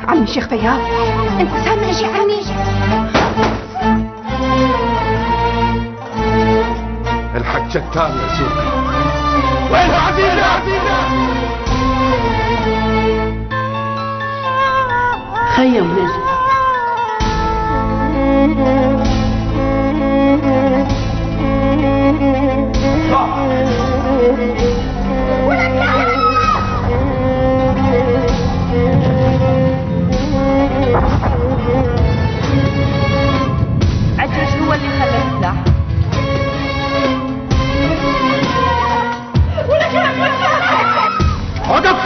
عمي الشيخ فياض، انت سامع شي عني؟ الحق شتان يا سوقي. وينها عزيزة؟ خيم نزل. عجيش هو اللي خلى السلاح. وقف!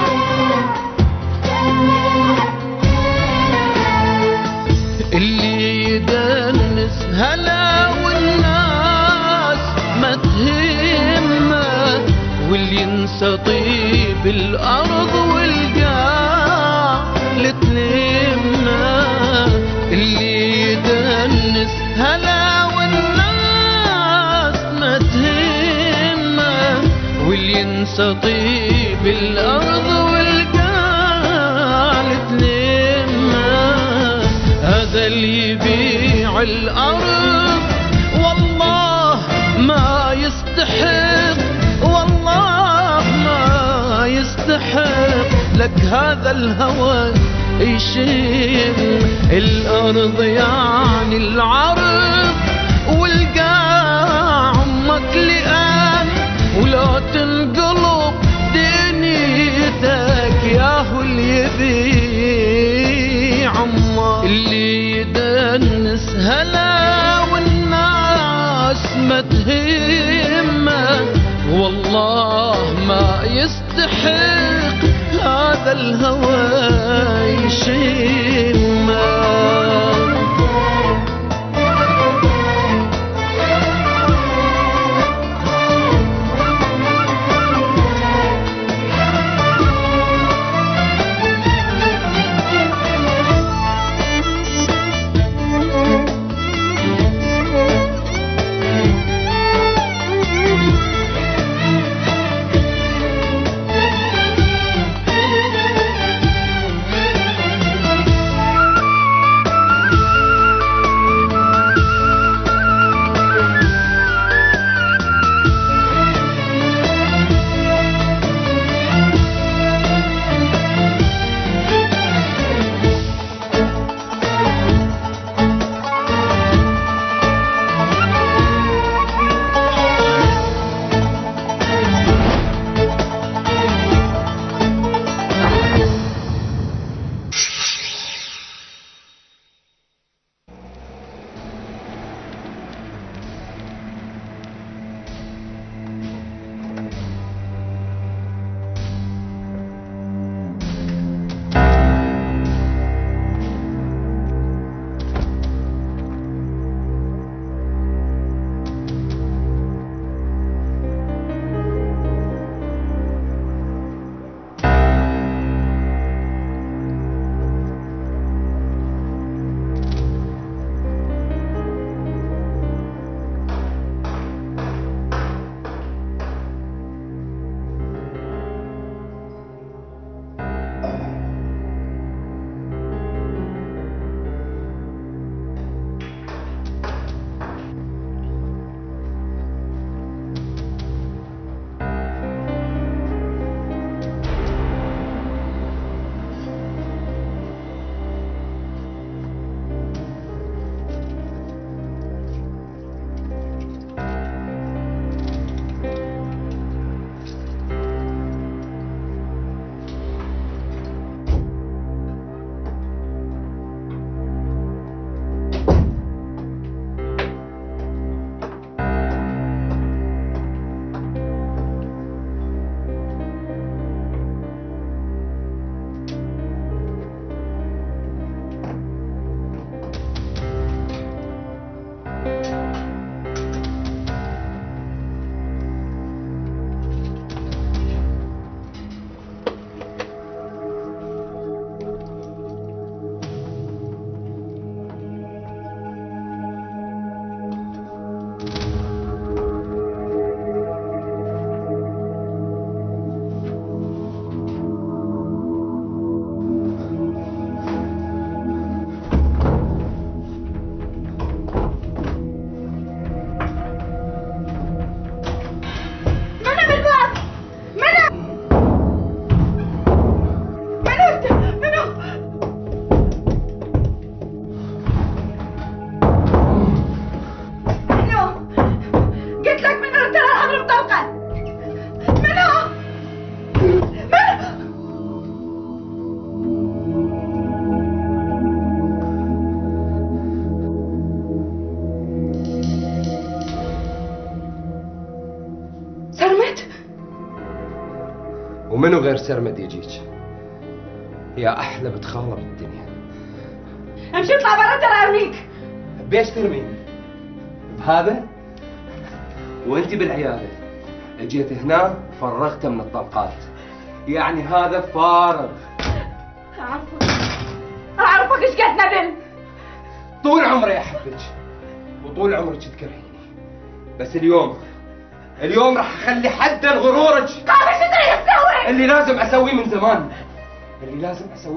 اللي يدنس هلا والناس ما تهمه، واللي ينسى طيب الارض والقاع لتلمه. اللي يدنس هلا والناس ما تهمه، واللي ينسى طيب الارض والقاع لتلمه. هذا اللي يبيع الأرض والله ما يستحق، والله ما يستحق. لك هذا الهوى يشم الأرض يعني العرض والقاع عمك لئام، ولا تنقلب دنيتك ياهو اللي يبيع عمك. اللي يدنس هلا والناس ما تهمه، والله ما يستحق هذا الهوى يشمه. ومنو غير سرمد يجيك؟ يا احلى بنت خاله بالدنيا. امشي اطلع برا ترى ارميك. بيش ترميني؟ بهذا؟ وانت بالعياده اجيت هنا فرغته من الطلقات، يعني هذا فارغ. اعرفك ايش قد ندل. طول عمري احبك وطول عمرك تكرهيني، بس اليوم راح اخلي حد لغرورك. كافي شو تريد تسوي؟ اللي لازم اسويه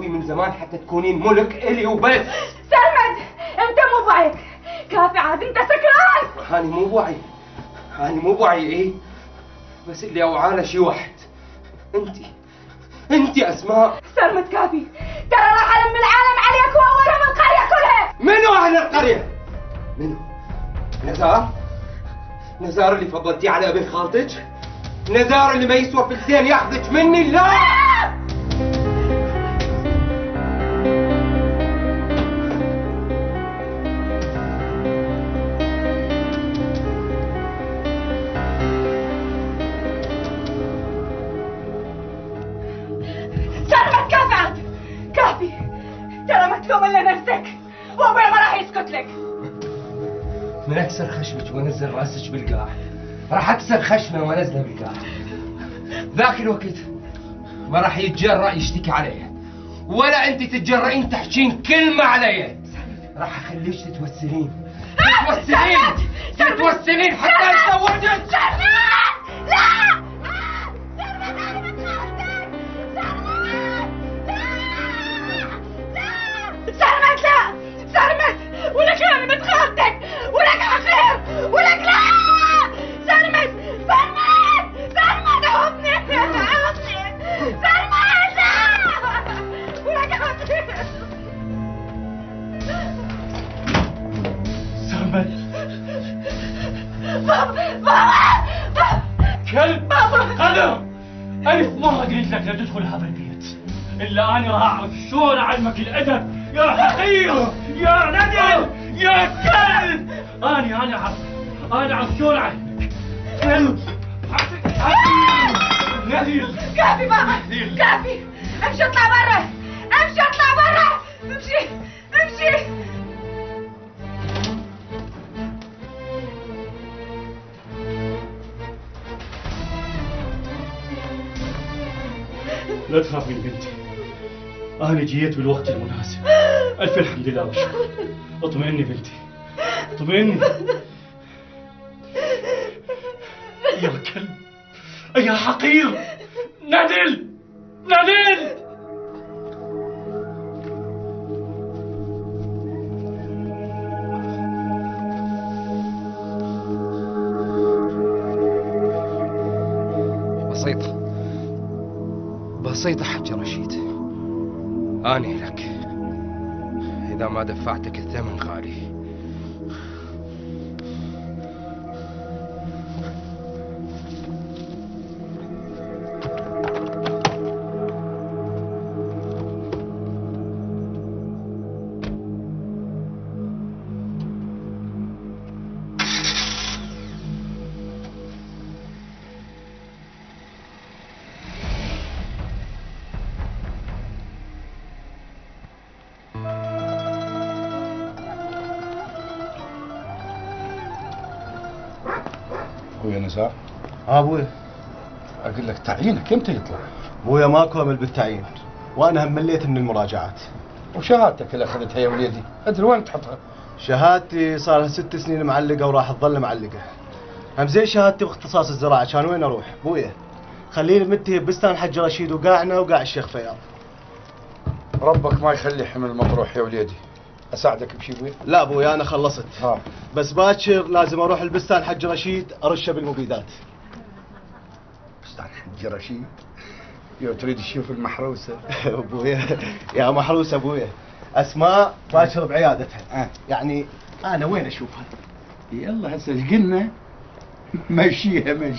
من زمان حتى تكونين ملك الي وبس. سرمد انت مو بعيك. كافي عاد انت سكران. هاني مو بوعي ايه، بس اللي اوعاله شي واحد، انت اسماء. سرمد كافي، ترى راح الم العالم عليك واولهم القريه كلها. منو اهل القريه؟ منو؟ نزار اللي فضلتيه على ابن خالتك؟ نزار اللي ما يسوى فلسين ياخذك مني؟ لا. سرمد كافي عاد كافي، ترى ما تلوم الا نفسك وابوي ما راح يسكت لك. من اكسر خشمك وانزل راسك بالقاع، راح اكسر خشمه وانزله بالقاع. ذاك الوقت ما راح يتجرأ يشتكي علي، ولا انت تتجرئين تحكين كلمه علي. راح اخليك تتوسلين حتى اتزوجك. لا سرمد ولك انا بنت خالتك ولك عقير ولك. لا سرمد عوضني سرمد لا ولك عقير. سرمد بابا كلب قدر. ألف مرة قلت لك لا تدخل هذا البيت، إلا أنا راح أعرف شلون أعلمك الأدب يا حقير يا ندل يا كلب. أنا أعرف شلون أعلمك. كلب حقير ندل. كافي بابا كافي، امشي اطلع برا. امشي. لا تخاف من بنتي، أنا جيت بالوقت المناسب. ألف الحمد لله والشكر. اطمئني بنتي اطمئني. يا كلب يا حقير ندل. بسيطة حج رشيد، أني لك إذا ما دفعتك الثمن غالي. ابويا نزار. ابويا اقول لك تعيينك امتى يطلع؟ ابويا ماكو امل بالتعيين، وانا هم مليت من المراجعات. وشهادتك اللي اخذتها يا وليدي ادري وين تحطها؟ شهادتي صار لها 6 سنين معلقه وراح تظل معلقه. هم زين شهادتي باختصاص الزراعه، كان وين اروح؟ ابويا خليني متهي ببستان حج رشيد وقاعنا وقاع الشيخ فياض. ربك ما يخلي حمل مطروح يا وليدي. اساعدك بشي ابوي؟ لا ابويا انا خلصت. ها بس باكر لازم اروح البستان حج رشيد ارشه بالمبيدات. بستان حج رشيد؟ يو تريد تشوف المحروسه؟ ابويا يا محروسه ابويا، اسماء باكر بعيادتها. يعني انا وين اشوفها؟ يلا هسه ايش قلنا؟ مشيها.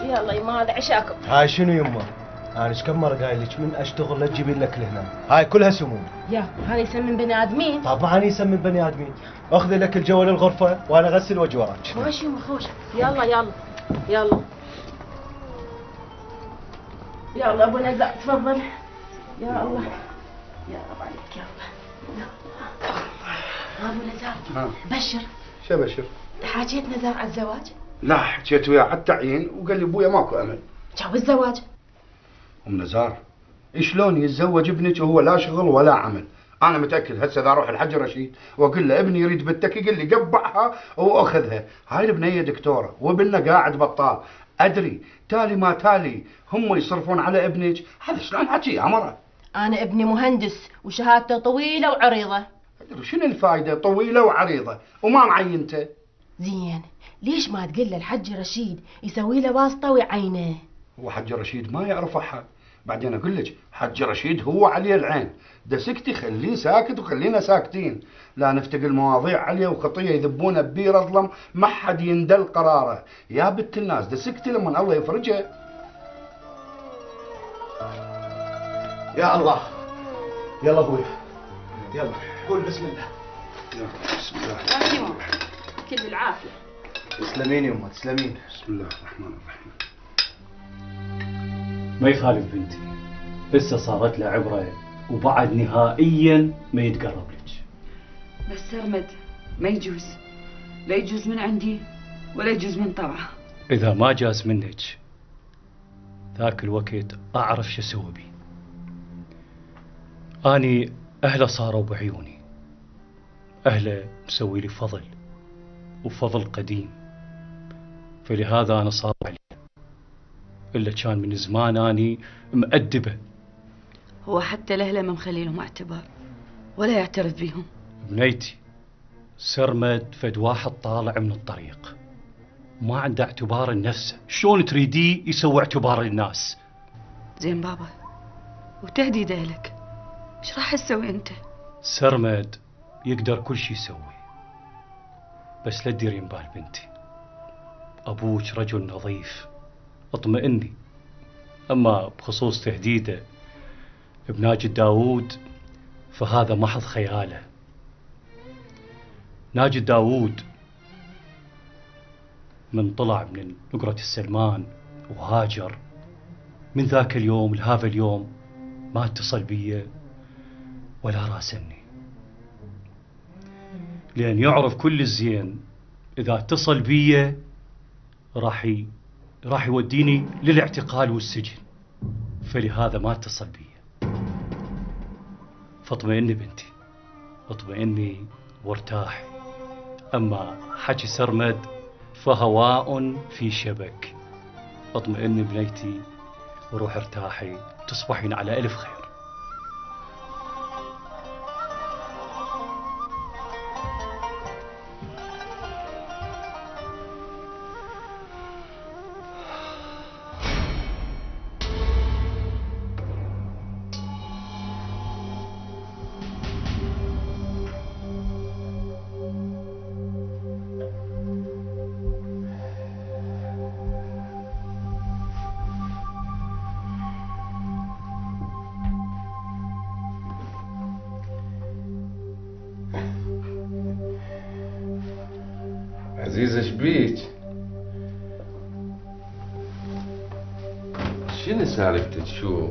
يلا يا مال عشاكم. هاي شنو يمه؟ انا ايش كم مره قايل لك من اشتغل لا تجيبين لك لهنا. هاي كلها سموم. يا هذا يسمن بني ادمين. طبعا يسمن بني ادمين. اخذي لك الجو للغرفه وانا اغسل وجه وراك. ماشي مخوش. يلا يلا يلا ابو نزار تفضل. يا الله يا رب عليك يا الله. ابو نزار بشر. شو بشر؟ حاجيت نزار على الزواج؟ لا، حكيت وياه على التعيين وقال لي ابويا ماكو امل. جو الزواج؟ ام نزار شلون يتزوج ابنك وهو لا شغل ولا عمل؟ انا متاكد هسه اذا اروح الحج رشيد واقول له ابني يريد بنتك يقول لي قبعها واخذها. هاي البنيه دكتوره وابننا قاعد بطال. ادري تالي ما تالي هم يصرفون على ابنك. هذا شلون حكي يا مرة؟ انا ابني مهندس وشهادته طويله وعريضه. شنو الفائده طويله وعريضه وما معينته؟ زين ليش ما تقول للحج رشيد يسوي له واسطه ويعينه؟ هو حج رشيد ما يعرف احد. بعدين اقول لك حج رشيد هو عليه العين. دسكتي خليه ساكت وخلينا ساكتين. لا نفتقل مواضيع عليه وخطيه يذبونه ببير اظلم ما حد يندل قراره. يا بنت الناس دسكتي لما الله يفرجها. يا الله. يلا ابوي يلا قول بسم الله. بسم الله. كل العافيه. تسلمين يمه تسلمين. بسم الله الرحمن الرحيم. ما يخالف بنتي، لسه صارت له عبرة وبعد نهائيا ما يتقرب لك. بس سرمد ما يجوز، لا يجوز من عندي ولا يجوز من طبعه. إذا ما جاز منك ذاك الوقت أعرف شو أسوي بيه. أني أهله صاروا بعيوني، أهله مسوي لي فضل وفضل قديم، فلهذا أنا صار عليه. إلا كان من زمان أني مؤدبه. هو حتى الأهل ما مخلي لهم اعتبار ولا يعترف بيهم. بنيتي سرمد فد واحد طالع من الطريق ما عنده اعتبار لنفسه، شلون تريديه يسوي اعتبار للناس؟ زين بابا وتهديده لك ايش راح تسوي انت؟ سرمد يقدر كل شيء يسوي، بس لا تديرين بال بنتي، ابوك رجل نظيف اطمئني. اما بخصوص تهديده بناجد داوود فهذا محض خياله. ناجد داوود من طلع من نقرة السلمان وهاجر من ذاك اليوم لهذا اليوم ما اتصل بي ولا راسلني، لأن يعرف كل الزين إذا اتصل بي راح يوديني للاعتقال والسجن، فلهذا ما اتصل بي. فاطمئني بنتي اطمئني وارتاحي. أما حكي سرمد فهواء في شبك. اطمئني بنيتي وروح ارتاحي تصبحين على ألف خير. عزيزة شبيك؟ شنو سالفتك شو؟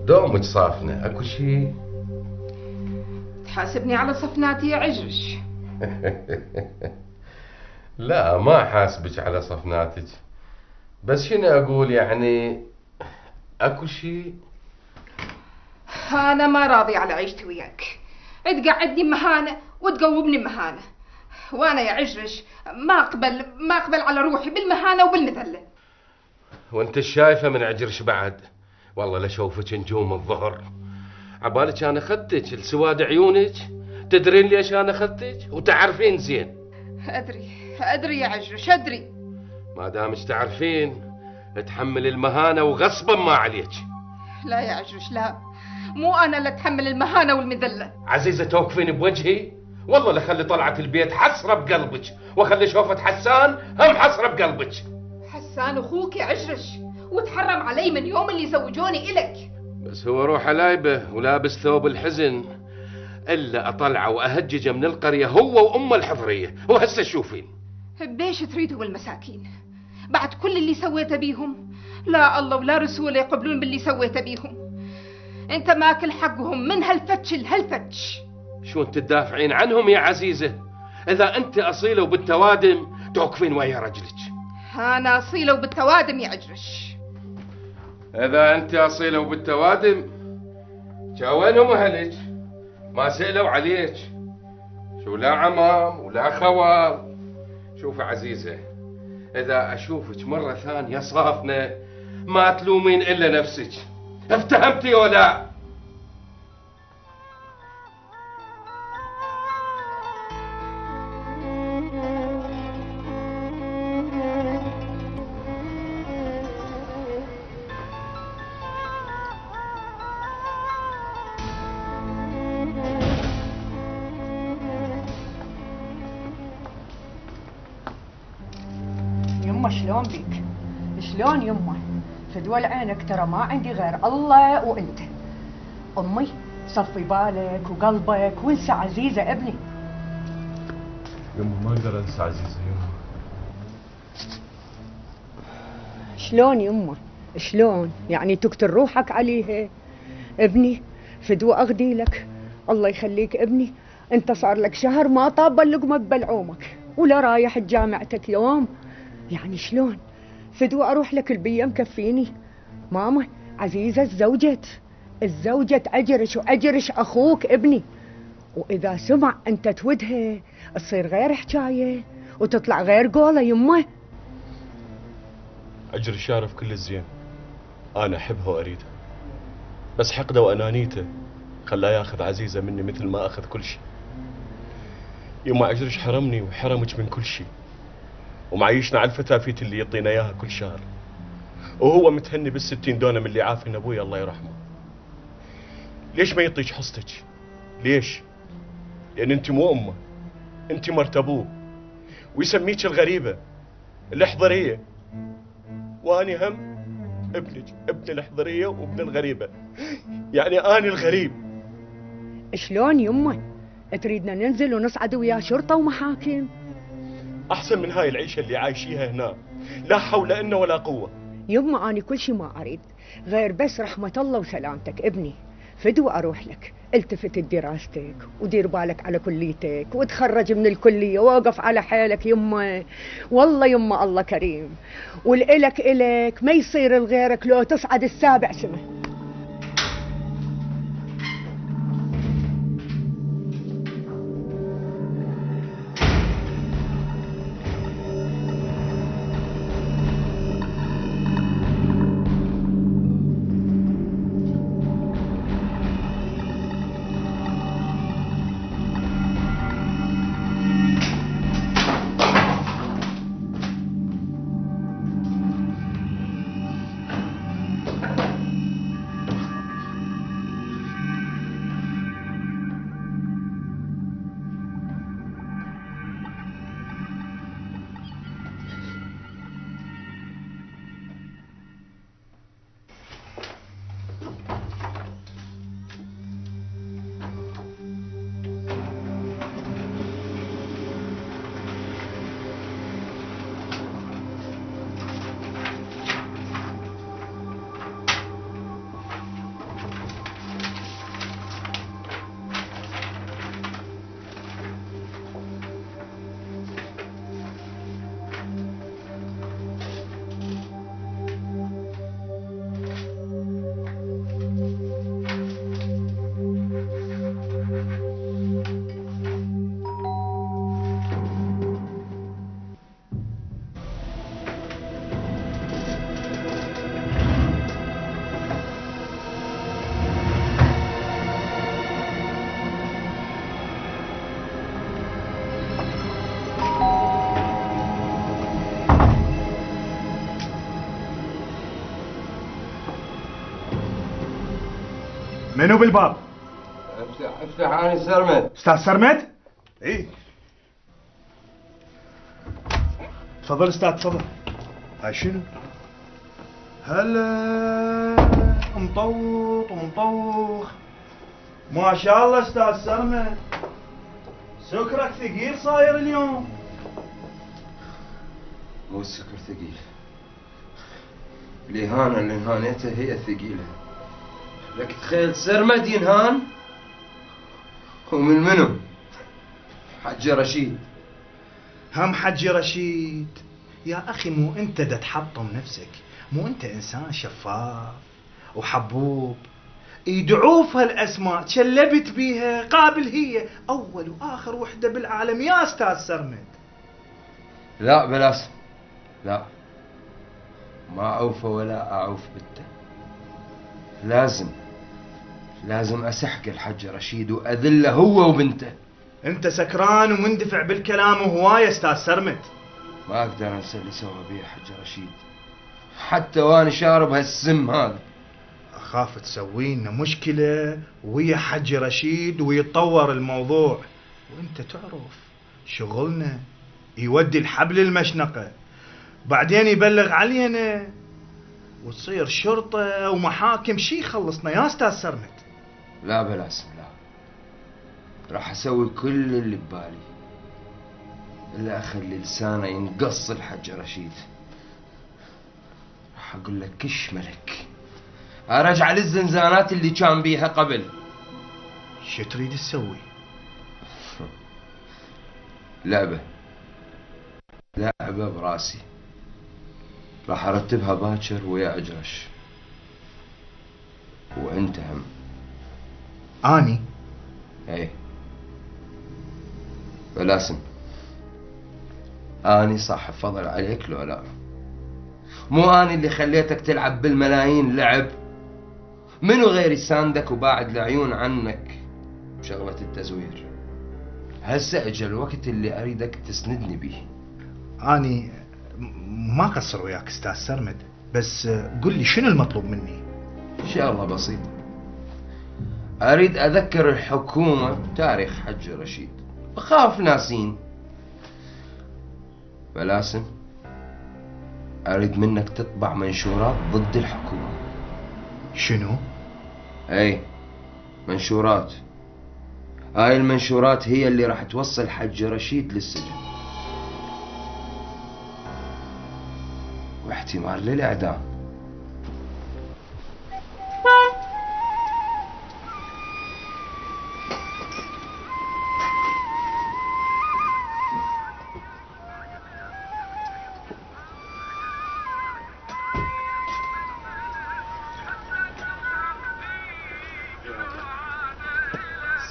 دومك صافنة اكو شي؟ تحاسبني على صفناتي يا عجرش. لا ما حاسبك على صفناتك، بس شنو اقول يعني اكو شي؟ انا ما راضي على عيشتي وياك، تقعدني مهانة وتقوبني مهانة، وانا يا عجرش ما اقبل على روحي بالمهانة وبالمذلة. وانت شايفة من عجرش بعد؟ والله لشوفك نجوم الظهر. عبالك انا اخذتك لسواد عيونك؟ تدرين ليش انا اخذتك وتعرفين زين؟ ادري يا عجرش ادري. ما دامك تعرفين تحمل المهانة وغصبا ما عليك. لا يا عجرش لا، مو انا اللي اتحمل المهانة والمذلة. عزيزة توقفين بوجهي؟ والله لخلي طلعت البيت حسرة بقلبك، وخلي شوفة حسان هم حسرة بقلبك. حسان اخوك يا عجرش، وتحرم علي من يوم اللي زوجوني الك. بس هو روحه لايبه ولابس ثوب الحزن، الا اطلعه واهججه من القرية هو وام الحضرية. وهسه شوفين بيش تريدوا بالمساكين؟ بعد كل اللي سويته بيهم؟ لا الله ولا رسوله يقبلون باللي سويته بيهم. انت ماكل حقهم من هالفتش لهالفتش. شو انت تدافعين عنهم يا عزيزة؟ اذا انت اصيلة وبالتوادم توقفين ويا رجلك. انا اصيلة وبالتوادم يا عجرش. اذا انت اصيلة وبالتوادم جا وينهم اهلك؟ ما سألوا عليك؟ شو لا عمام ولا خوال؟ شوف عزيزة، اذا اشوفك مرة ثانية صافنة ما تلومين الا نفسك. افتهمتي ولا؟ يما شلون بيك؟ شلون يما؟ فدول عينك ترى ما عندي غير الله وانت. امي صفي بالك وقلبك وانسى عزيزه ابني. يما ما اقدر انسى عزيزه يما. شلون يما؟ شلون؟ يعني تقتل روحك عليها؟ ابني فدوى اغدي لك. الله يخليك ابني، انت صار لك شهر ما طاب اللقمه ببلعومك ولا رايح جامعتك يوم. يعني شلون؟ فدوى اروح لك البيه مكفيني؟ ماما عزيزه الزوجة أجرش وأجرش أخوك ابني، وإذا سمع أنت تودها تصير غير حكاية وتطلع غير قولة يمه. أجرش يعرف كل الزين، أنا أحبها وأريدها، بس حقده وأنانيته خلاه ياخذ عزيزة مني مثل ما أخذ كل شيء. يما أجرش حرمني وحرمك من كل شيء، ومعيشنا على الفتافيت اللي يعطينا إياها كل شهر، وهو متهني بال60 دونم اللي عافن أبوي الله يرحمه. ليش ما يعطيك حصتك؟ ليش؟ لأن أنت مو أمه، أنت مرت أبوه، ويسميك الغريبة الحضرية، وأني هم ابنك، ابن الحضرية وابن الغريبة، يعني أنا الغريب. شلون يمه؟ تريدنا ننزل ونصعد ويا شرطة ومحاكم؟ أحسن من هاي العيشة اللي عايشيها هنا، لا حول إنا ولا قوة. يمه أنا كل شي ما أريد غير بس رحمة الله وسلامتك ابني. فدوى أروح لك، التفت لدراستك ودير بالك على كليتك وتخرج من الكلية ووقف على حالك يمه. والله يمه الله كريم، والإلك إلك ما يصير لغيرك لو تصعد السابع سمة. منو بالباب؟ افتح عن سرمد. استاذ سرمد؟ اي تفضل استاذ تفضل. هاي شنو؟ هلا مطوط ومطوخ ما شاء الله استاذ سرمد، سكرك ثقيل صاير اليوم. هو السكر ثقيل. الإهانة اللي انهانيتها هي الثقيلة. لك تخيل سرمد ينهان ومن منو؟ حجي رشيد. هم حجي رشيد؟ يا أخي مو أنت دا تحطم نفسك، مو أنت إنسان شفاف وحبوب، يدعوف هالأسماء تشلبت بيها، قابل هي أول وآخر وحدة بالعالم يا أستاذ سرمد. لا بلاسم، لا ما أوفى ولا أعوف بنته. لازم أسحق الحج رشيد وأذله هو وبنته. أنت سكران ومندفع بالكلام وهواية أستاذ سرمد. ما أقدر أنسى اللي سوى بيه حج رشيد، حتى وأنا شارب هالسم هذا. أخاف تسوي لنا مشكلة ويا حج رشيد ويتطور الموضوع، وأنت تعرف شغلنا يودي الحبل المشنقة، بعدين يبلغ علينا وتصير شرطة ومحاكم، شي يخلصنا يا أستاذ سرمد. لا بلاسم، لا، راح أسوي كل اللي ببالي إلا أخلي لسانه ينقص الحج رشيد. راح أقول لك كش ملك، أرجع للزنزانات اللي كان بيها قبل. شو تريد تسوي؟ لعبة براسي، راح أرتبها باكر ويا أجرش. وأنت هم. أني؟ ايه بلاسم، أني صاحب فضل عليك لو لا؟ مو أني اللي خليتك تلعب بالملايين لعب؟ منو غيري ساندك وباعد العيون عنك بشغلة التزوير؟ هسه اجى الوقت اللي أريدك تسندني بيه. أني ما قصر وياك أستاذ سرمد، بس قل لي شنو المطلوب مني؟ إن شاء الله بسيط. أريد أذكر الحكومة بتاريخ حج رشيد، بخاف ناسين. بلاسم، أريد منك تطبع منشورات ضد الحكومة. شنو؟ أي منشورات. هاي المنشورات هي اللي راح توصل حج رشيد للسجن، واحتمال للإعدام.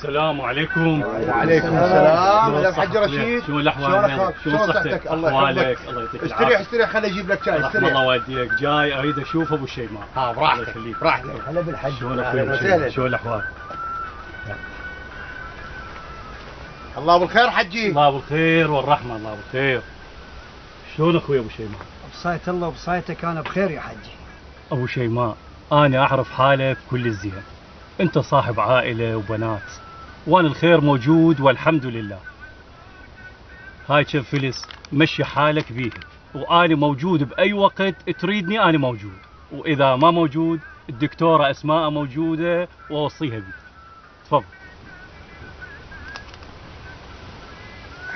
السلام عليكم. وعليكم السلام. يا حج رشيد، شو الاحوال؟ شو صحتك؟ احوالك؟ الله يعطيك العافيه. استريح خليني اجيب لك شاي. رحم الله والديك، جاي اريد اشوف ابو الشيماء. براحتك براحتك. هلا بالحج. شو الاحوال؟ الله بالخير حجي. الله بالخير والرحمه. الله بالخير. شلون اخوي ابو شيماء؟ بصايت الله وبصايتك انا بخير يا حجي. ابو شيماء، انا اعرف حالك كل الزين، انت صاحب عائله وبنات، وانا الخير موجود والحمد لله. هاي شوف فلس، مشي حالك بيه، واني موجود باي وقت تريدني، انا موجود، واذا ما موجود الدكتوره اسماء موجوده واوصيها بيك. تفضل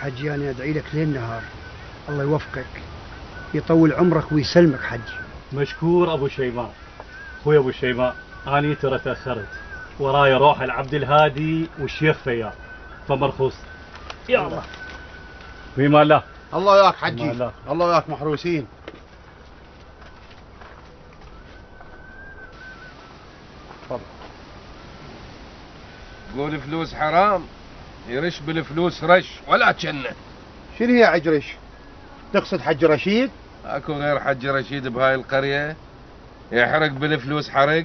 حجي، انا ادعي لك ليل نهار الله يوفقك، يطول عمرك ويسلمك حجي. مشكور ابو شيماء. اخوي ابو شيماء، اني ترى تاخرت، وراي روح العبد الهادي والشيخ فياض، فمرخوص. يا الله بما الله. الله وياك حجي، الله وياك محروسين. تفضل. قول فلوس حرام، يرش بالفلوس رش ولا كنه. شنو هي عجرش؟ تقصد حج رشيد؟ اكو غير حج رشيد بهاي القرية يحرق بالفلوس حرق؟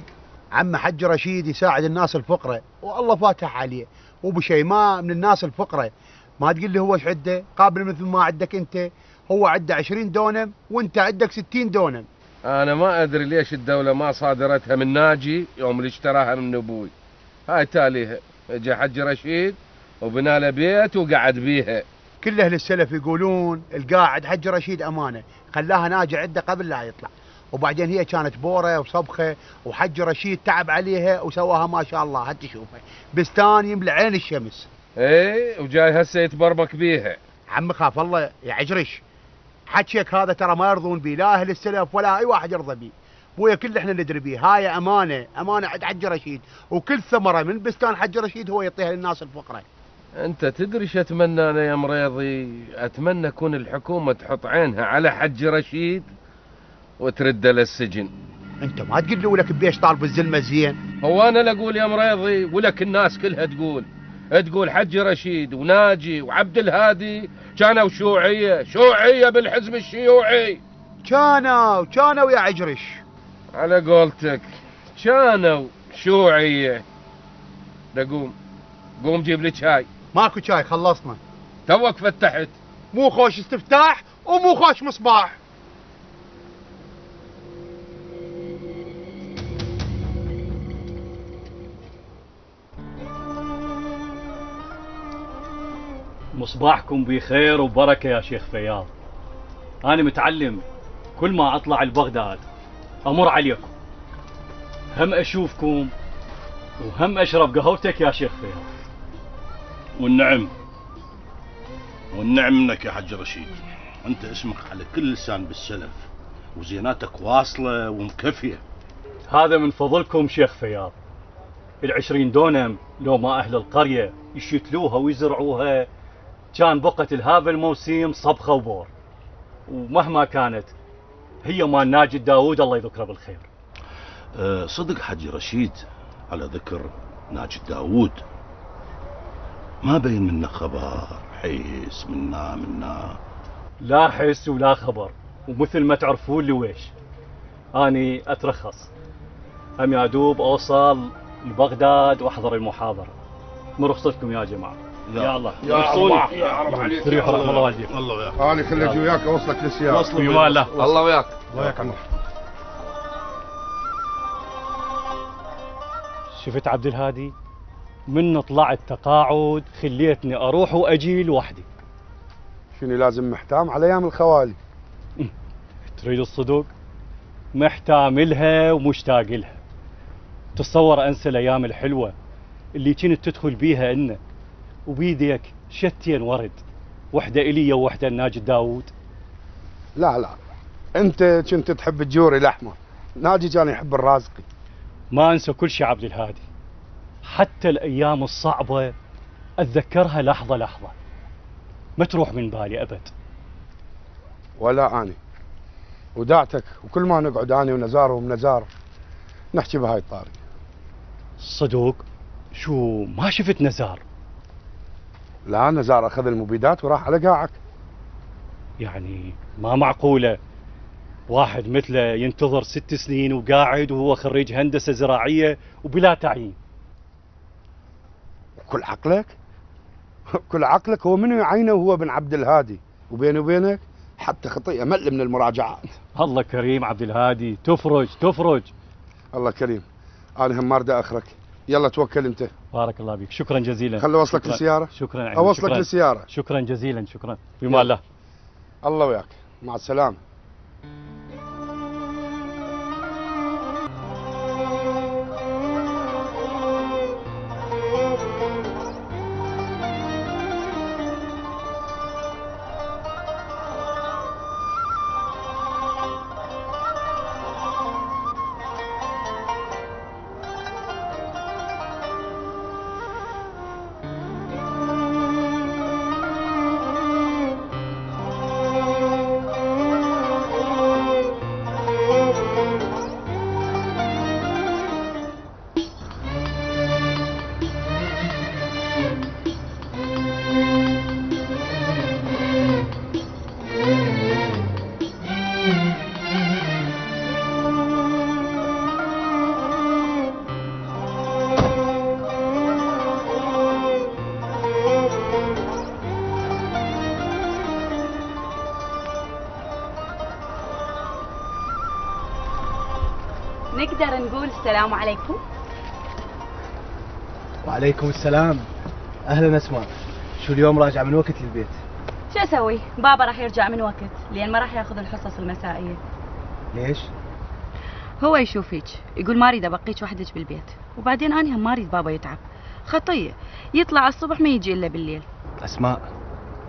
عم حج رشيد يساعد الناس الفقراء والله فاتح عليه، وابو شيماء من الناس الفقراء. ما تقول لي هو ايش عده؟ قابل مثل ما عندك انت. هو عنده 20 دونم وانت عندك 60 دونم. انا ما ادري ليش الدولة ما صادرتها من ناجي يوم اللي اشتراها من ابوي. هاي تاليها اجى حج رشيد وبنى له بيت وقعد بيها. كل اهل السلف يقولون القاعد حج رشيد امانه، خلاها ناجي عنده قبل لا يطلع، وبعدين هي كانت بوره وصبخه، وحج رشيد تعب عليها وسواها ما شاء الله. حتى تشوفها بستان يملى عين الشمس. ايه وجاي هسه يتبربك بيها. عم خاف الله يا عجرش، حكيك هذا ترى ما يرضون بيه لا اهل السلف ولا اي واحد يرضى بيه. بويا كل احنا ندري بيه، هاي امانه عند حج رشيد، وكل ثمره من بستان حج رشيد هو يعطيها للناس الفقراء. انت تدري شو اتمنى انا يا مريضي؟ اتمنى يكون الحكومه تحط عينها على حج رشيد وترده للسجن. انت ما تقول لي ولك بيش طالب الزلمه زين؟ هو انا لا اقول يا مريضي ولك الناس كلها تقول حج رشيد وناجي وعبد الهادي كانوا شيوعيه بالحزب الشيوعي. كانوا يا عجرش على قولتك كانوا شيوعيه. قوم جيب لي شاي. ماكو شاي خلصنا. توك فتحت. مو خوش استفتاح ومو خوش مصباح. مصباحكم بخير وبركة يا شيخ فياض. أنا متعلم كل ما أطلع لبغداد أمر عليكم، هم أشوفكم وهم أشرب قهوتك يا شيخ فياض. والنعم منك يا حج رشيد، أنت اسمك على كل لسان بالسلف وزيناتك واصلة ومكفية. هذا من فضلكم شيخ فياض. 20 دونم لو ما أهل القرية يشتلوها ويزرعوها كان بقت لهذا الموسم صبخة وبور، ومهما كانت هي مال ناجد داود الله يذكره بالخير. صدق حج رشيد، على ذكر ناجد داود ما بين منا خبر حيس منا لا حس ولا خبر، ومثل ما تعرفون لويش اني اترخص هم يا دوب اوصل لبغداد واحضر المحاضره. من رخصتكم يا جماعه. يا الله يا الله يا رب عليك. ريح رحم الله والديكم. الله وياك. انا خلي اجي وياك اوصلك للسياره. وصلوا بما الله. الله وياك. الله وياك عمر. شفت عبد الهادي؟ من طلعت تقاعد خليتني اروح واجي لوحدي. شنو لازم محتام على ايام الخوالي؟ تريد الصدق؟ محتاملها ومشتاق لها. تصور انسى الايام الحلوه اللي كنت تدخل بيها انه وبيديك شتين ورد، وحده الي ووحده ناجد داود. لا انت كنت تحب الجوري الاحمر، ناجي كان يحب الرازقي. ما انسى كل شيء عبد الهادي، حتى الايام الصعبه اتذكرها لحظه لحظه، ما تروح من بالي ابد. ولا اني ودعتك، وكل ما نقعد اني ونزار ونزار نحكي بهاي الطاري. صدوق؟ شو ما شفت نزار؟ لا نزار اخذ المبيدات وراح على قاعك. يعني ما معقوله واحد مثله ينتظر 6 سنين وقاعد وهو خريج هندسه زراعيه وبلا تعيين. كل عقلك هو منو يعينه وهو بن عبد الهادي، وبيني وبينك حتى خطيئه مل من المراجعات. الله كريم عبد الهادي، تفرج. الله كريم. انا هم ما اريد اخرك، يلا توكل انت. بارك الله بك، شكرا جزيلا. خلي اوصلك للسياره. شكرا عمي. اوصلك للسياره. شكرا جزيلا. شكرا بما الله. الله وياك، مع السلامه. نقدر نقول السلام عليكم؟ وعليكم السلام. اهلا اسماء، شو اليوم راجعه من وقت للبيت؟ شو اسوي؟ بابا راح يرجع من وقت لان ما راح ياخذ الحصص المسائيه. ليش؟ هو يشوف هيك، يقول ما اريد ابقيك وحدك بالبيت، وبعدين انا هم ما اريد بابا يتعب. خطيه، يطلع الصبح ما يجي الا بالليل. اسماء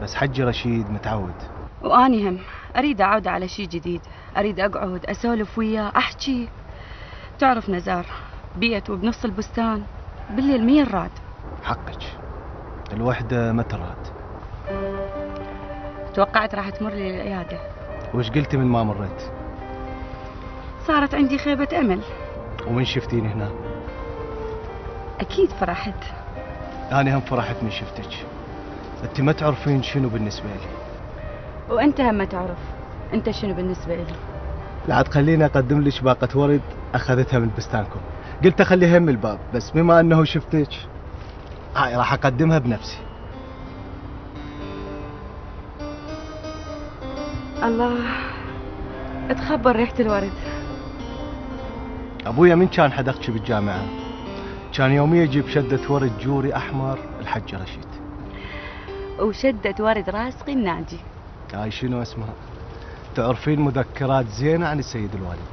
بس حج رشيد متعود. واني هم اريد اعود على شي جديد، اريد اقعد اسولف وياه احكي. تعرف نزار، بيت وبنص البستان بالليل مين راد؟ حقك، الوحدة ما تراد. توقعت راح تمر لي العيادة. وش قلتي من ما مريت؟ صارت عندي خيبة امل. ومن شفتيني هنا؟ اكيد فرحت. أنا هم فرحت من شفتك. أنت ما تعرفين شنو بالنسبة لي. وأنت هم ما تعرف أنت شنو بالنسبة لي. لا تخليني أقدم لك باقة ورد أخذتها من بستانكم. قلت أخليها من الباب، بس بما أنه شفتك هاي راح أقدمها بنفسي. الله، تخبر ريحة الورد. أبويا من كان حدقتي بالجامعة كان يوميا يجيب شدة ورد جوري أحمر الحج رشيد. وشدة ورد راسقي الناجي. هاي شنو اسمها؟ تعرفين مذكرات زينة عن السيد الوالد.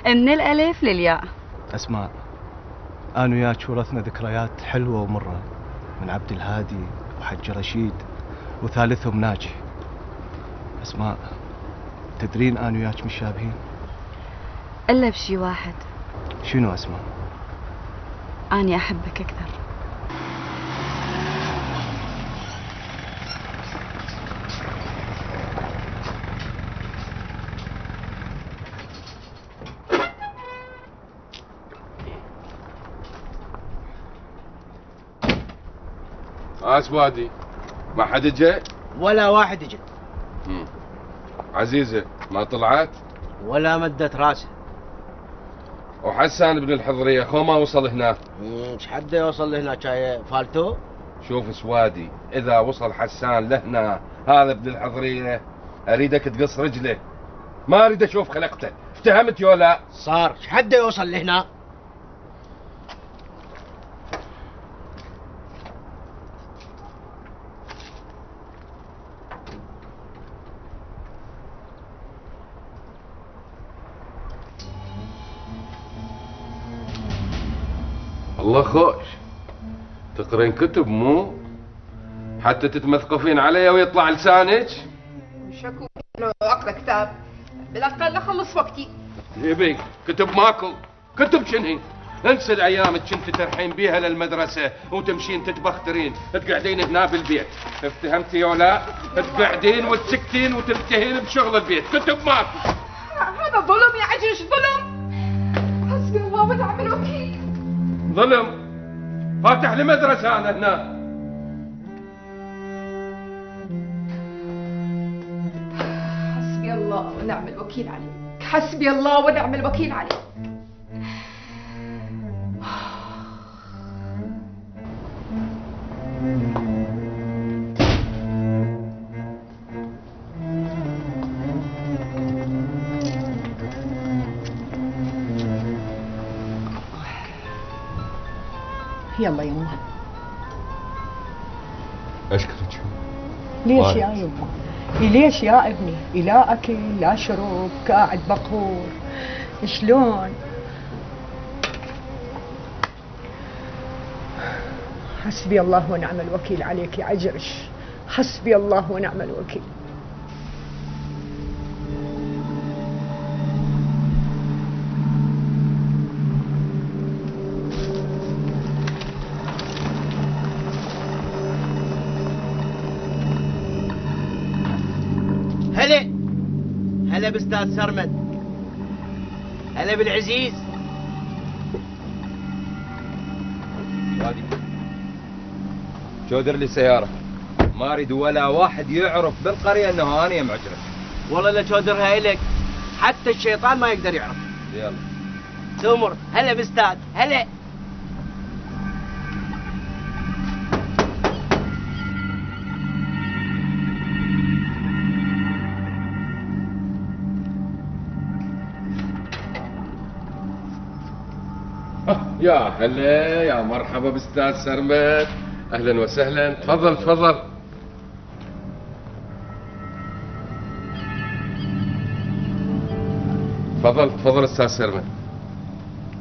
من الألف للياء. أسماء، أنا وياك ورثنا ذكريات حلوة ومرة من عبد الهادي وحج رشيد وثالثهم ناجي. أسماء، تدرين أنا وياك مشابهين؟ إلا بشي واحد. شنو أسماء؟ أني أحبك أكثر. اسوادي ما حد جاء؟ ولا واحد اجى. عزيزة ما طلعت؟ ولا مدت راسه. وحسان بن الحضرية اخوه ما وصل هنا؟ ايش حد يوصل لهنا شاي فالتو؟ شوف سوادي، اذا وصل حسان لهنا هذا ابن الحضرية اريدك تقص رجله، ما اريد اشوف خلقته، افتهمت يا لا؟ صار ايش حد يوصل لهنا؟ الله خوش، تقرين كتب مو؟ حتى تتمثقفين علي ويطلع لسانك؟ شكو لو اقرا كتاب بالاقل اخلص وقتي. يبي كتب ماكو، كتب شنهي؟ انسى الايام اللي كنت ترحين بيها للمدرسه وتمشين تتبخترين، تقعدين هنا بالبيت، افتهمتي ولا؟ تقعدين وتسكتين وتنتهين بشغل البيت، كتب ماكو. هذا ظلم يا عجيش، ظلم. حسبي الله ونعم الوكيل. ظلم؟ فاتح لي مدرسه انا هنا. حسبي الله ونعم الوكيل عليك، حسبي الله ونعم الوكيل عليك. يلا يما. اشكرك. ليش يا يما؟ ليش يا ابني؟ لا اكل لا شرب، قاعد بقهور، شلون؟ حسبي الله ونعم الوكيل عليك يا عجرش، حسبي الله ونعم الوكيل. هلا باستاذ سرمد، هلا بالعزيز. وادي جودر لي سيارة، ما اريد ولا واحد يعرف بالقرية انه انا معجرة. والله لا جودرها الك، حتى الشيطان ما يقدر يعرف. يلا تمر. هلا باستاذ، هلا. يا هلا، يا مرحبا باستاذ سرمد، اهلا وسهلا، تفضل تفضل. تفضل تفضل استاذ سرمد.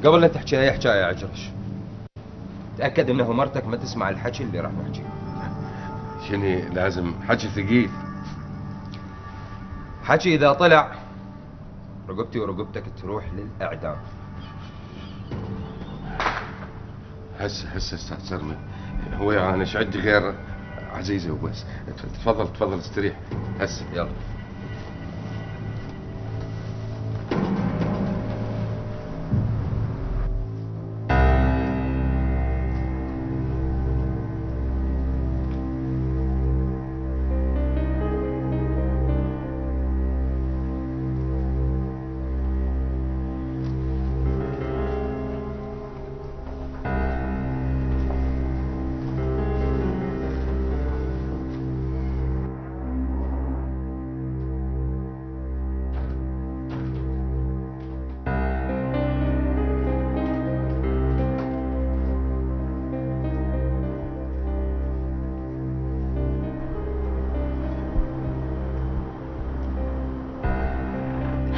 قبل لا تحكي اي حكاية يا عجرش، تأكد انه مرتك ما تسمع الحكي اللي راح نحكيه. شني لازم حكي ثقيل؟ حكي إذا طلع رقبتي ورقبتك تروح للإعدام. هسه استاذ سرمد، هو انا ايش عندي غير عزيزه وبس. تفضل استريح هسه. يلا.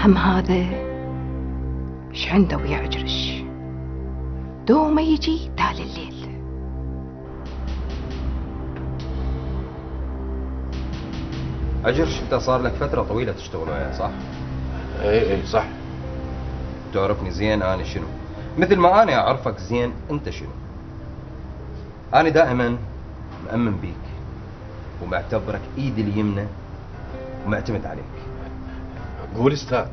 هم هذا ايش عنده ويا عجرش؟ دوما يجي تالي الليل. عجرش انت صار لك فترة طويلة تشتغل وياي صح؟ اي صح. تعرفني زين انا شنو؟ مثل ما انا اعرفك زين انت شنو؟ انا دائما مأمن بيك ومعتبرك ايدي اليمنى ومعتمد عليك. قول استاذ،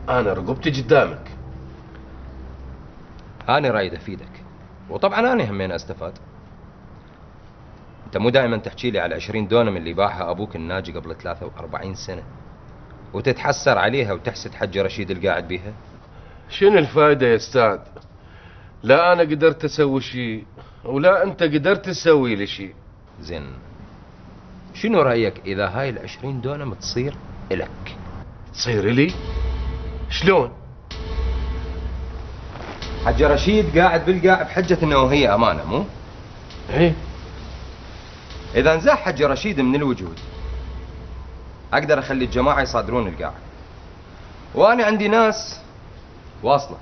انا رقبتي قدامك. انا رايد افيدك وطبعا انا همين استفاد. انت مو دائما تحكي لي على 20 دونم اللي باعها ابوك الناجي قبل 43 سنة وتتحسر عليها وتحسد حج رشيد القاعد بيها؟ شنو الفائدة يا استاذ؟ لا انا قدرت اسوي شيء ولا انت قدرت تسوي لي شيء. زين شنو رايك اذا هاي ال20 دونم تصير الك؟ تصير لي؟ شلون؟ حج رشيد قاعد بالقاع بحجة انه هي امانة مو؟ ايه. اذا انزاح حج رشيد من الوجود اقدر اخلي الجماعة يصادرون القاع، وانا عندي ناس واصلة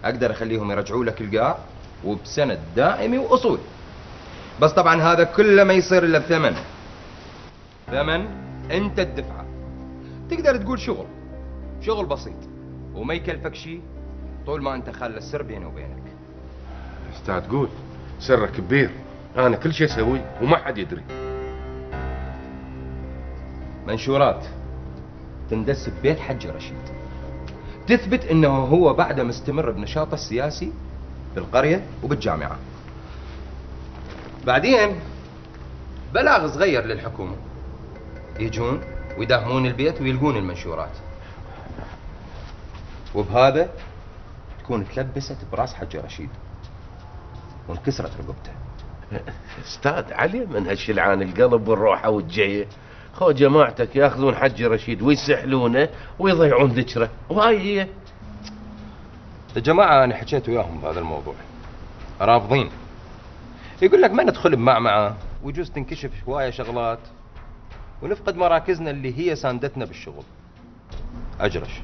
اقدر اخليهم يرجعوا لك القاع وبسند دائمي واصول. بس طبعا هذا كله ما يصير الا بثمن. ثمن انت تدفعه. تقدر تقول شغل بسيط وما يكلفك شيء طول ما انت خال السر بيني وبينك. استاذ قول، سرك كبير، انا كل شيء اسويه وما حد يدري. منشورات تندس ببيت حج رشيد تثبت انه هو بعد مستمر بنشاطه السياسي بالقرية وبالجامعة. بعدين بلاغ صغير للحكومة يجون ويداهمون البيت ويلقون المنشورات، وبهذا تكون تلبست براس حج رشيد وانكسرت رقبته. استاذ علي من هالشلعان القلب والروحه والجيه، خو جماعتك ياخذون حج رشيد ويسحلونه ويضيعون ذكره، وهاي هي. الجماعة انا حكيت وياهم بهذا الموضوع رافضين. يقول لك ما ندخل بمعمعة ويجوز تنكشف هواية شغلات ونفقد مراكزنا اللي هي ساندتنا بالشغل. أجرش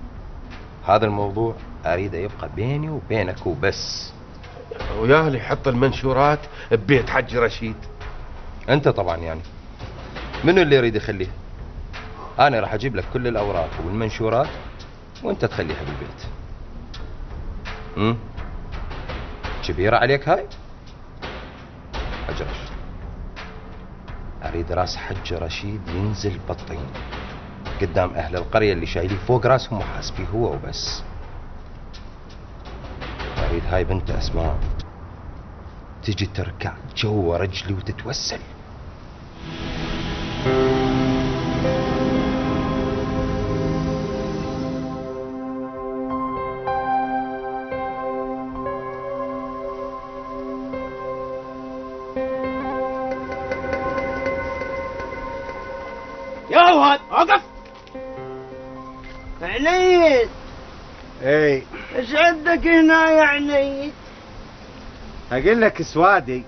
هذا الموضوع أريده يبقى بيني وبينك وبس. ويا اللي يحط المنشورات ببيت حج رشيد. أنت طبعا يعني منو اللي يريد يخليها؟ أنا راح أجيب لك كل الأوراق والمنشورات وأنت تخليها بالبيت. كبيرة عليك هاي؟ أجرش أريد راس حج رشيد ينزل بالطين قدام أهل القرية اللي شايليه فوق راسهم وحاسبيه هو وبس. أريد هاي بنت أسماء تجي تركع جوا رجلي وتتوسل. يا واد وقف. عنيد. اي ايش عندك هنا يا عنيد؟ اقول لك سوادي،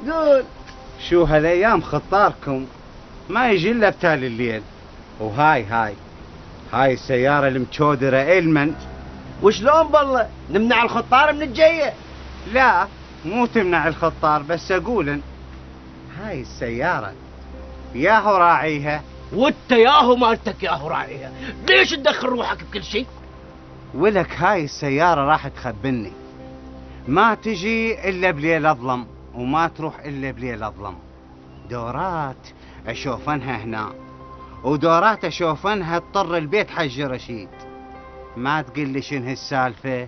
قول. شو هالايام خطاركم ما يجي الا بتالي الليل، وهاي السيارة المشودرة المن. وشلون بالله نمنع الخطار من الجية؟ لا مو تمنع الخطار، بس اقول هاي السيارة يا هو راعيها وانت ياهو مالتك ياهو راعيها، ليش تدخل روحك بكل شيء؟ ولك هاي السيارة راح تخبلني، ما تجي إلا بليل أظلم وما تروح إلا بليل أظلم. دورات أشوفنها هنا ودورات أشوفنها تطر البيت حج رشيد. ما تقول لي شنو هالسالفة؟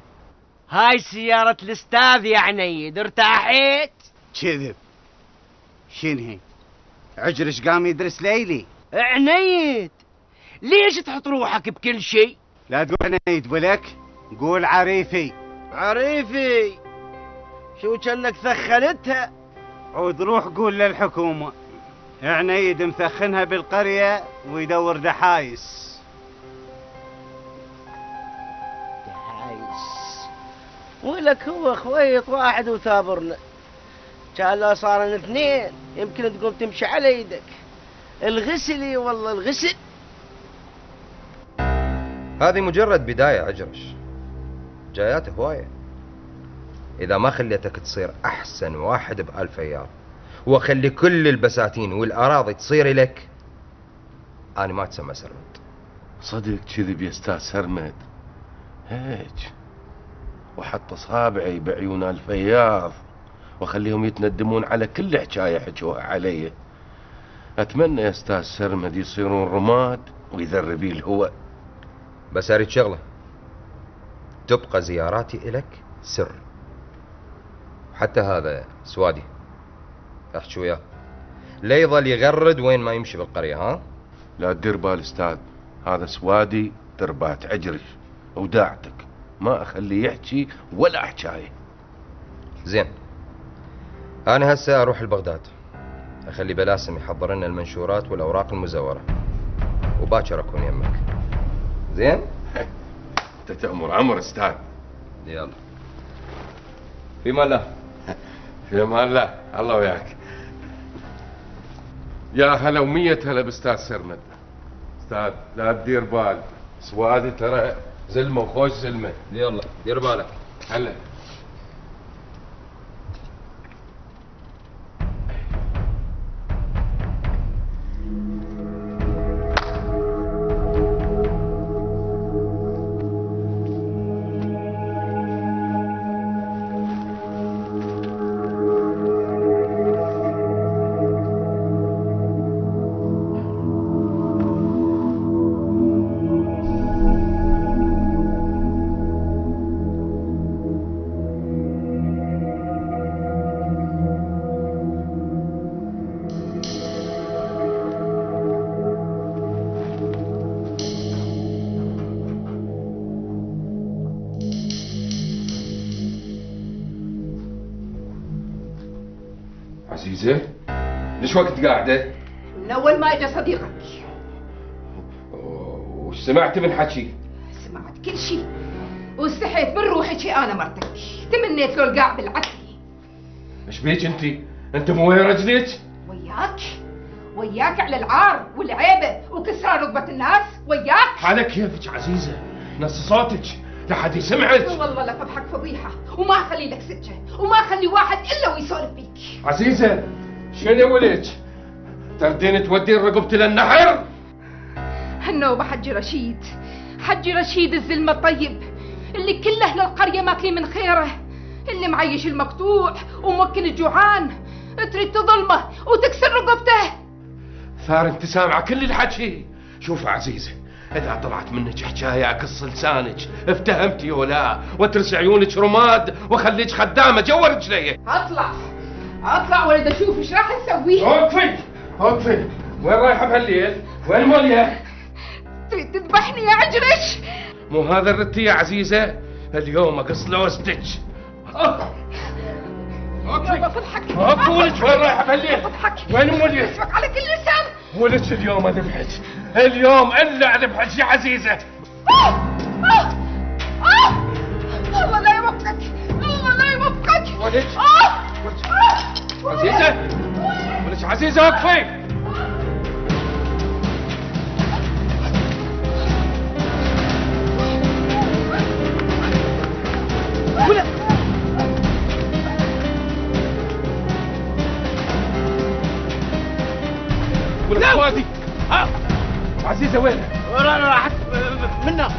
هاي سيارة الأستاذ يا عنيد، ارتاحيت؟ كذب. شنو هي؟ عجرش قام يدرس ليلي. عنيد ليش تحط روحك بكل شيء؟ لا تقول عنيد بلك، قول عريفي. عريفي شو كأنك ثخنتها. عود روح قول للحكومة عنيد مثخنها بالقرية ويدور دحايس. ولك هو خويط واحد وثابرنا، كان لو صارن اثنين يمكن تقوم تمشي على يدك. الغسلي والله الغسل. هذه مجرد بداية عجرش، جايات هواية. إذا ما خليتك تصير أحسن واحد بألف أيام وأخلي كل البساتين والأراضي تصير لك، أنا ما تسمى سرمد. صدق كذب يا أستاذ سرمد، هيك وحط أصابعي بعيون الفياض وخليهم يتندمون على كل حكاية حكوها علي. أتمنى يا أستاذ سرمد يصيرون رماد ويذربي الهوى. بس أريد شغلة، تبقى زياراتي إلك سر. حتى هذا سوادي احكي وياه لا يظل يغرد وين ما يمشي بالقرية. ها لا تدير بال أستاذ، هذا سوادي دربات عجرش وداعتك، ما أخليه يحكي ولا حكاية. زين، أنا هسه أروح لبغداد، أخلي بلاسم يحضر لنا المنشورات والأوراق المزورة وباكر أكون يمك. زين؟ أنت تأمر عمر أستاذ. يلا في مال الله. في مال الله، الله وياك. يا هلا ومية هلا بأستاذ سرمد. أستاذ لا تدير بال، سوادي ترى زلمة وخوش زلمة. يلا دير بالك. هلا. عزيزة ليش وقت قاعدة؟ من أول ما إجا صديقك. وش سمعت من حكي؟ سمعت كل شيء واستحيت من روحك أنا مرتك، تمنيت له القاع بالعتلي. ايش بيك أنت مو ويا رجلك؟ وياك على العار والعيبة وكسران رقبة الناس، وياك. حالك كيفك عزيزة؟ نص صوتك لحد يسمعك. والله لا فضحك فضيحة وما أخلي لك سكة وما أخلي واحد إلا ويسولف بيك. عزيزة شنو ولك؟ تردين تودين رقبتي للنحر؟ هالنوبة حجي رشيد الزلمة الطيب اللي كل أهل القرية ماكلين من خيره، اللي معيش المقطوع وموكل الجوعان، تريد تظلمه وتكسر رقبته. ثار انت سامعة كل الحكي. شوف عزيزة، إذا طلعت منك حكاية أقص لسانك، افتهمتي ولا واترس عيونك رماد وخليك خدامة جوا رجلي. اطلع ولد اشوف ايش راح نسوي. اوقفي، وين رايحة بهالليل؟ وين مولية؟ تريد تذبحني يا عجرش؟ مو هذا الرتي يا عزيزة، اليوم اقص لوزتك. يابا فضحك. ولك وين رايحة بهالليل؟ وين مولية؟ اسمك على كل لسان. ولك اليوم اذبحك، اليوم الا اذبحك يا عزيزة. الله لا يوفقك، الله لا يوفقك. ولك عزيزة، ولك عزيزة وقفي. ولك فادي. عزيزة وينها؟ راحت منها.